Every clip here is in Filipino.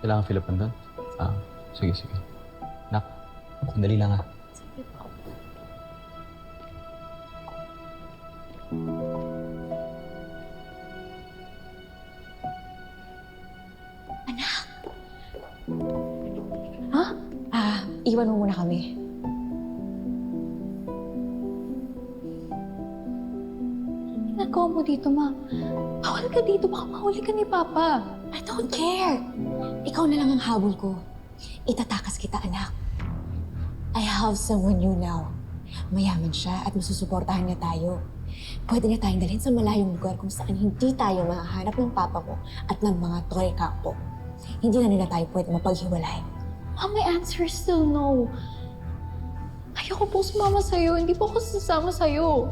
Kailangan fill up nandun? Sige, sige. Nak, sandali lang ah. Sige po. Iwan mo muna kami. Ginagawa mo dito, ma. Bawal ka dito. Baka mahuli ka ni Papa. I don't care. Ikaw na lang ang habol ko. Itatakas kita, anak. I have someone new now. Mayaman siya at masusuportahan niya tayo. Pwede niya tayong dalhin sa malayong lugar kung saan hindi tayo mahahanap ng papa mo at ng mga Torre Campo. Hindi na nila tayo pwede mapaghiwalay. Ma, my answer is still no. Ayoko po sumama sa'yo. Hindi po ako sasama sa'yo.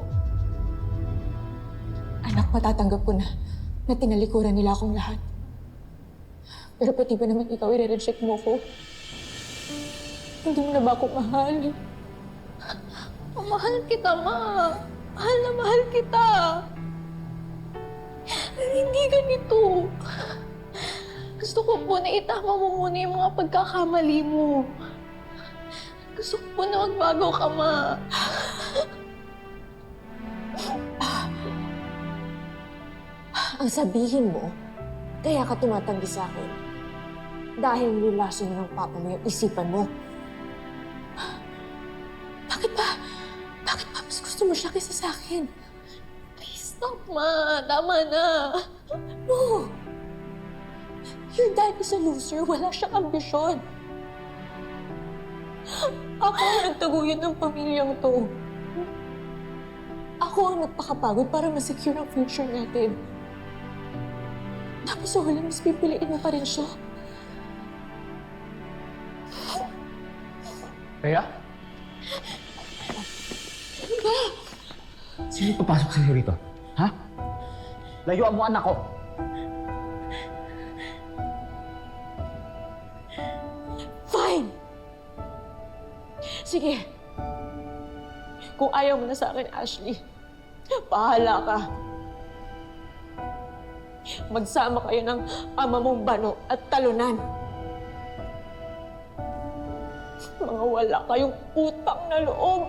Anak, matatanggap ko na tinalikuran nila akong lahat. Pero pati ba naman ikaw i-reject mo ko? Hindi mo na ba ako mahal? Mahal kita, ma. Mahal na mahal kita. Pero hindi ganito. Gusto ko po na itama mo muna yung mga pagkakamali mo. Gusto ko po na magbago ka, ma. Ang sabihin mo, kaya ka tumatanggi sa akin. Dahil nilaso na ng papa mo yung isipan mo. Bakit ba? Bakit ba mas gusto mo siya kaysa sa akin? Please stop, ma. Tama na. No! Your dad is a loser. Wala siyang ambisyon. Ako ang nagtaguyod ng pamilyang to. Ako ang nagpakapagod para masecure ang future natin. Tapos sa huli, mas pipiliin mo pa rin siya. Kaya? Ano ba? Sino papasok sa'yo rito? Ha? Layuan mo anak ko! Fine! Sige. Kung ayaw mo na sa akin, Ashley, bahala ka. Magsama kayo ng ama mong Bano at Talunan. Mga wala kayong utang na loob.